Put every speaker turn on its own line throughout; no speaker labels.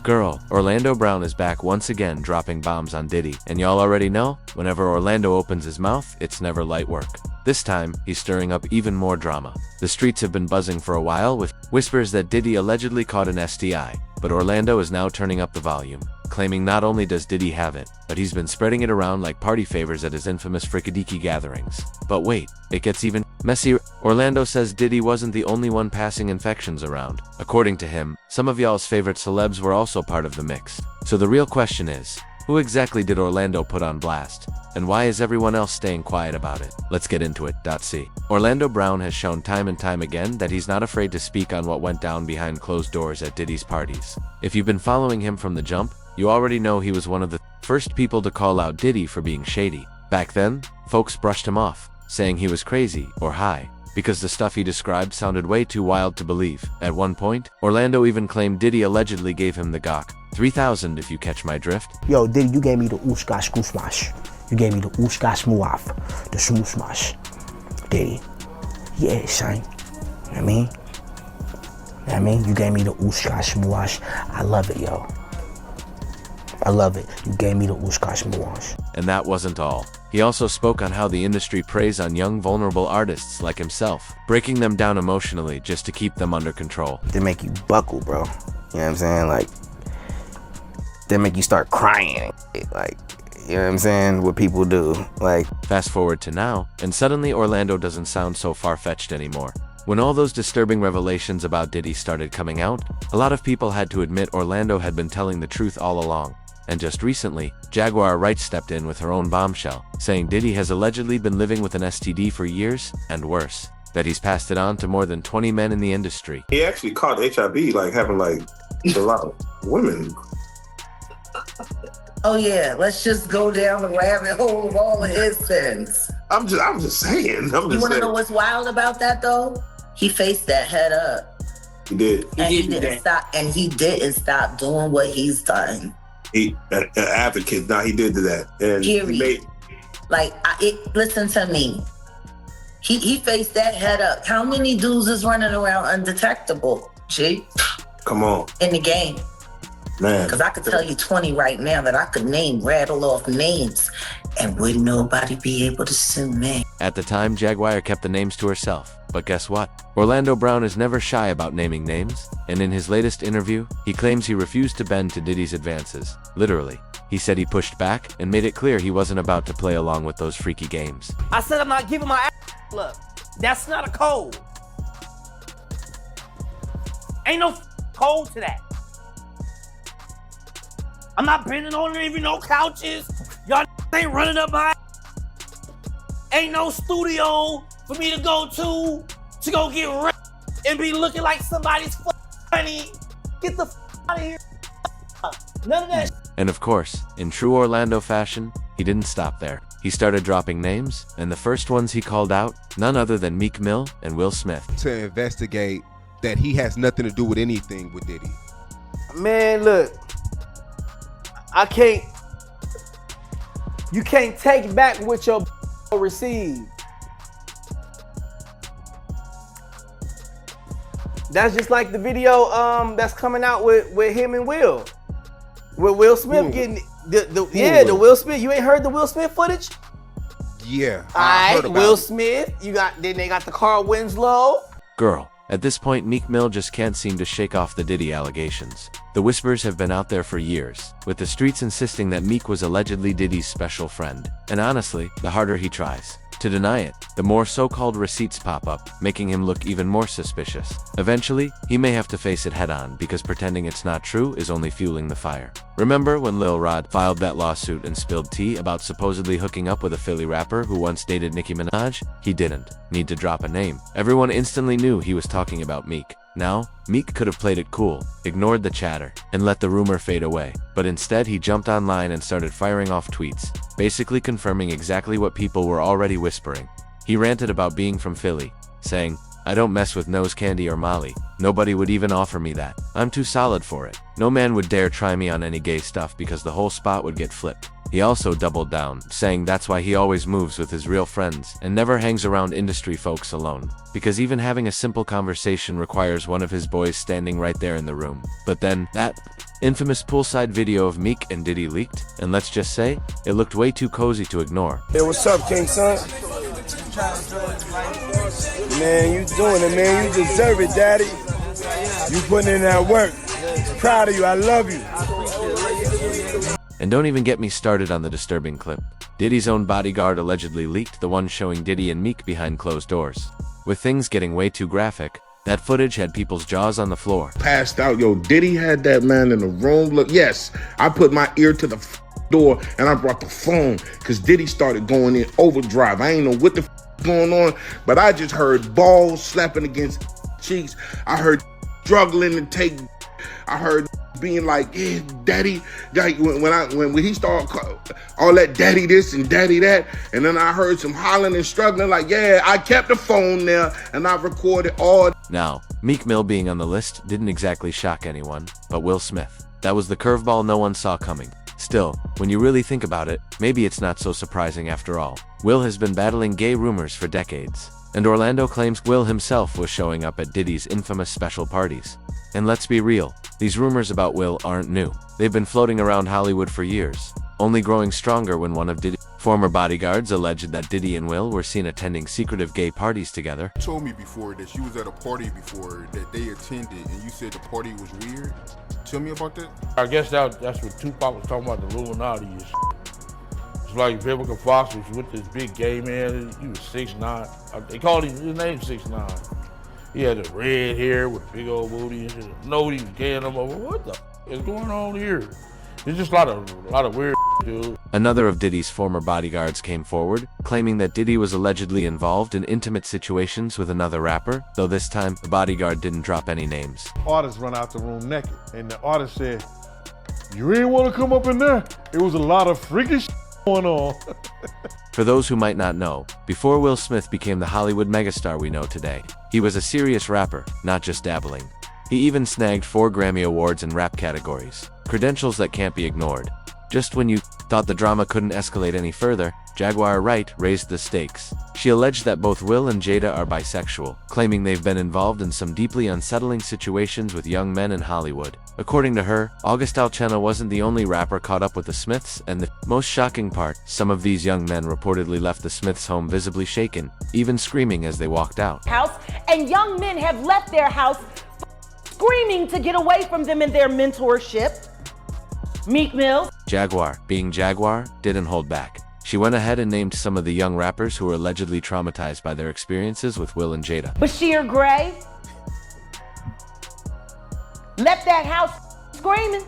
Girl, Orlando Brown is back once again dropping bombs on Diddy, and y'all already know, whenever Orlando opens his mouth, it's never light work. This time, he's stirring up even more drama. The streets have been buzzing for a while with whispers that Diddy allegedly caught an STI, but Orlando is now turning up the volume, claiming not only does Diddy have it, but he's been spreading it around like party favors at his infamous frikadiki gatherings. But wait, it gets even messier. Orlando says Diddy wasn't the only one passing infections around. According to him, some of y'all's favorite celebs were also part of the mix. So the real question is, who exactly did Orlando put on blast? And why is everyone else staying quiet about it? Let's get into it. See. Orlando Brown has shown time and time again that he's not afraid to speak on what went down behind closed doors at Diddy's parties. If you've been following him from the jump, you already know he was one of the first people to call out Diddy for being shady. Back then, folks brushed him off, saying he was crazy or high, because the stuff he described sounded way too wild to believe. At one point, Orlando even claimed Diddy allegedly gave him the Gok 3000 if you catch my drift.
Yo, Diddy, you gave me the Ushka Smash. You gave me the Ushka Smuaf, the Smooth Smash. Diddy. Yeah, son. You know what I mean? You know what I mean? You gave me the Ushka Smuash. I love it, yo. I love it. You gave me the Ushka Smuash.
And that wasn't all. He also spoke on how the industry preys on young, vulnerable artists like himself, breaking them down emotionally just to keep them under control.
They make you buckle, bro. You know what I'm saying? Like, they make you start crying. Like, you know what I'm saying? What people do. Like,
fast forward to now, and suddenly Orlando doesn't sound so far-fetched anymore. When all those disturbing revelations about Diddy started coming out, a lot of people had to admit Orlando had been telling the truth all along. And just recently, Jaguar Wright stepped in with her own bombshell, saying Diddy has allegedly been living with an STD for years, and worse, that he's passed it on to more than 20 men in the industry.
He actually caught HIV, like, having, like, a lot of women.
Oh yeah, let's just go down the rabbit hole of all of his sins.
I'm just saying.
You want to know what's wild about that though? He faced that head up.
He did.
And he didn't stop. And he didn't stop doing what he's done.
He an advocate. Now he did that. And
period. Listen to me. He faced that head up. How many dudes is running around undetectable? G.
Come on.
In the game.
Man.
Because I could tell you 20 right now that I could rattle off names, and wouldn't nobody be able to sue me.
At the time, Jaguar kept the names to herself. But guess what? Orlando Brown is never shy about naming names, and in his latest interview, he claims he refused to bend to Diddy's advances. Literally. He said he pushed back and made it clear he wasn't about to play along with those freaky games.
I said I'm not giving my ass up. That's not a code. Ain't no code to that. I'm not bending on even no couches. Y'all ain't running up my ass. Ain't no studio for me to go go get ripped and be looking like somebody's funny. Get the out of here. None of that.
And of course, in true Orlando fashion, he didn't stop there. He started dropping names, and the first ones he called out, none other than Meek Mill and Will Smith.
To investigate that he has nothing to do with anything with Diddy.
Man, look. You can't take back what your received. That's just like the video that's coming out with him and Will. With Will Smith getting the Will Smith. You ain't heard the Will Smith footage?
Yeah.
I heard about Will Smith. Then they got the Carl Winslow.
Girl. At this point, Meek Mill just can't seem to shake off the Diddy allegations. The whispers have been out there for years, with the streets insisting that Meek was allegedly Diddy's special friend. And honestly, the harder he tries to deny it, the more so-called receipts pop up, making him look even more suspicious. Eventually, he may have to face it head-on because pretending it's not true is only fueling the fire. Remember when Lil Rod filed that lawsuit and spilled tea about supposedly hooking up with a Philly rapper who once dated Nicki Minaj? He didn't need to drop a name. Everyone instantly knew he was talking about Meek. Now, Meek could have played it cool, ignored the chatter, and let the rumor fade away. But instead, he jumped online and started firing off tweets, basically confirming exactly what people were already whispering. He ranted about being from Philly, saying, "I don't mess with nose candy or Molly. Nobody would even offer me that. I'm too solid for it. No man would dare try me on any gay stuff because the whole spot would get flipped." He also doubled down, saying that's why he always moves with his real friends and never hangs around industry folks alone, because even having a simple conversation requires one of his boys standing right there in the room. But then, that infamous poolside video of Meek and Diddy leaked, and let's just say, it looked way too cozy to ignore.
Hey, what's up, King Son? Man, you doing it, man. You deserve it, Daddy. You putting in that work. Proud of you. I love you.
And don't even get me started on the disturbing clip. Diddy's own bodyguard allegedly leaked the one showing Diddy and Meek behind closed doors. With things getting way too graphic, that footage had people's jaws on the floor.
Passed out. Yo, Diddy had that man in the room. Look, yes, I put my ear to the door and I brought the phone because Diddy started going in overdrive. I ain't know what the going on, but I just heard balls slapping against cheeks. I heard struggling to take. I heard being like, yeah, daddy. When he started all that daddy this and daddy that, and then I heard some hollering and struggling like, yeah, I kept the phone there and I recorded all.
Now, Meek Mill being on the list didn't exactly shock anyone, but Will Smith. That was the curveball no one saw coming. Still, when you really think about it, maybe it's not so surprising after all. Will has been battling gay rumors for decades, and Orlando claims Will himself was showing up at Diddy's infamous special parties. And let's be real, these rumors about Will aren't new. They've been floating around Hollywood for years, only growing stronger when one of Diddy's former bodyguards alleged that Diddy and Will were seen attending secretive gay parties together.
You told me before that she was at a party before that they attended, and you said the party was weird. Tell me about that.
I guess that's what Tupac was talking about, the Illuminati and shit. It's like Vivica Fox was with this big gay man. He was 6'9". They called him, his name 6'9". He had the red hair with big old booty and shit. Nobody was gay no more. What the is going on here? It's just a lot of weird dude.
Another of Diddy's former bodyguards came forward, claiming that Diddy was allegedly involved in intimate situations with another rapper, though this time, the bodyguard didn't drop any names.
Artist run out the room naked, and the artist said, "You ain't want to come up in there? It was a lot of freaky shit going on."
For those who might not know, before Will Smith became the Hollywood megastar we know today, he was a serious rapper, not just dabbling. He even snagged 4 Grammy Awards in rap categories, credentials that can't be ignored. Just when you thought the drama couldn't escalate any further, Jaguar Wright raised the stakes. She alleged that both Will and Jada are bisexual, claiming they've been involved in some deeply unsettling situations with young men in Hollywood. According to her, August Alsina wasn't the only rapper caught up with the Smiths, and the most shocking part, some of these young men reportedly left the Smiths' home visibly shaken, even screaming as they walked out.
And young men have left their house screaming to get away from them in their mentorship. Meek Mill.
Jaguar, being Jaguar, didn't hold back. She went ahead and named some of the young rappers who were allegedly traumatized by their experiences with Will and Jada.
Bashir Gray left that house screaming.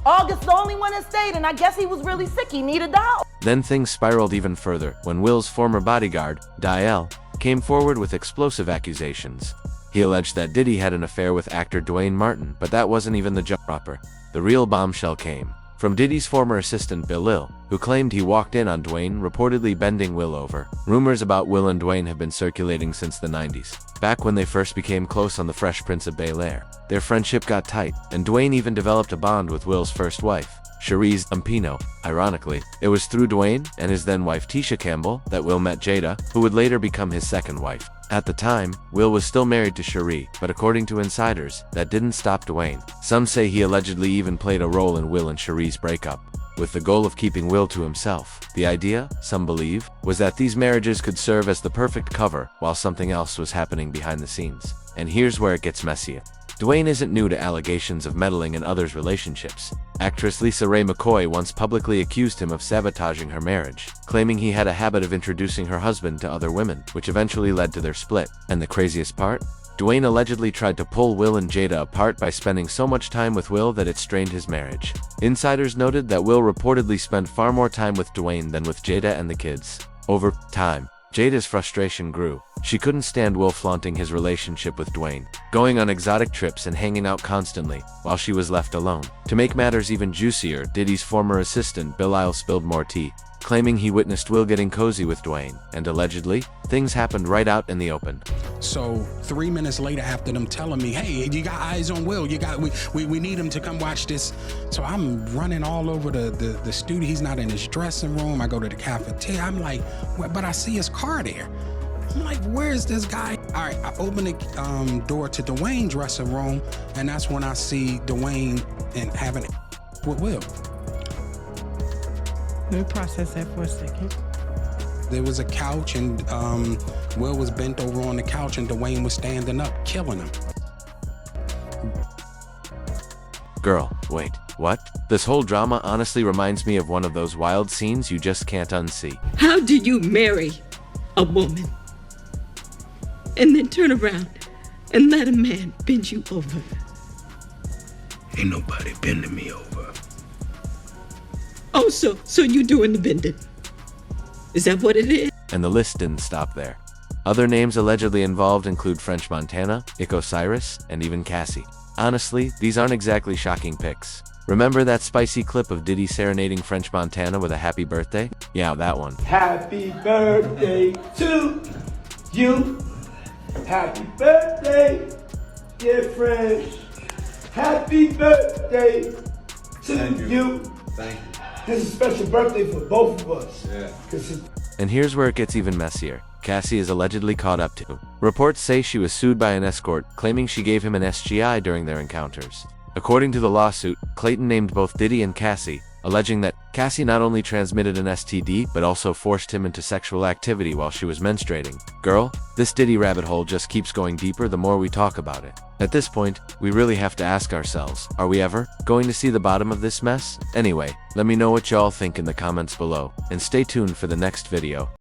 August the only one that stayed, and I guess he was really sick. He needed the house.
Then things spiraled even further when Will's former bodyguard, Dial, came forward with explosive accusations. He alleged that Diddy had an affair with actor Dwayne Martin, but that wasn't even the dropper. The real bombshell came from Diddy's former assistant Bill Lil, who claimed he walked in on Dwayne reportedly bending Will over. Rumors about Will and Dwayne have been circulating since the 90s, back when they first became close on The Fresh Prince of Bel-Air. Their friendship got tight, and Dwayne even developed a bond with Will's first wife, Cherise Ampino. Ironically, it was through Dwayne and his then wife Tisha Campbell that Will met Jada, who would later become his second wife. At the time, Will was still married to Cherie, but according to insiders, that didn't stop Dwayne. Some say he allegedly even played a role in Will and Cherie's breakup, with the goal of keeping Will to himself. The idea, some believe, was that these marriages could serve as the perfect cover while something else was happening behind the scenes. And here's where it gets messier. Dwayne isn't new to allegations of meddling in others' relationships. Actress Lisa Ray McCoy once publicly accused him of sabotaging her marriage, claiming he had a habit of introducing her husband to other women, which eventually led to their split. And the craziest part? Dwayne allegedly tried to pull Will and Jada apart by spending so much time with Will that it strained his marriage. Insiders noted that Will reportedly spent far more time with Dwayne than with Jada and the kids. Over time, Jada's frustration grew, She couldn't stand Will flaunting his relationship with Dwayne, going on exotic trips and hanging out constantly, while she was left alone. To make matters even juicier, Diddy's former assistant Bill Isle spilled more tea, claiming he witnessed Will getting cozy with Dwayne, and allegedly, things happened right out in the open.
So 3 minutes later, after them telling me, hey, you got eyes on Will, we need him to come watch this. So I'm running all over the studio. He's not in his dressing room. I go to the cafeteria. I'm like, but I see his car there. I'm like, where's this guy? All right, I open the door to Dwayne's dressing room, and that's when I see Dwayne and having with Will.
Let me process that for a second.
There was a couch, and Will was bent over on the couch, and Dwayne was standing up, killing him.
Girl, wait, what? This whole drama honestly reminds me of one of those wild scenes you just can't unsee.
How do you marry a woman and then turn around and let a man bend you over?
Ain't nobody bending me over.
Oh, so you doing the bending? Is that what it is?
And the list didn't stop there. Other names allegedly involved include French Montana, Osiris, and even Cassie. Honestly, these aren't exactly shocking pics. Remember that spicy clip of Diddy serenading French Montana with a happy birthday? Yeah, that one.
Happy birthday to you. Happy birthday, dear French. Happy birthday to you.
Thank you.
This is a special birthday for both of us.
Yeah.
And here's where it gets even messier. Cassie is allegedly caught up to. Reports say she was sued by an escort, claiming she gave him an STI during their encounters. According to the lawsuit, Clayton named both Diddy and Cassie, alleging that Cassie not only transmitted an STD, but also forced him into sexual activity while she was menstruating. Girl, this Diddy rabbit hole just keeps going deeper the more we talk about it. At this point, we really have to ask ourselves, are we ever going to see the bottom of this mess? Anyway, let me know what y'all think in the comments below, and stay tuned for the next video.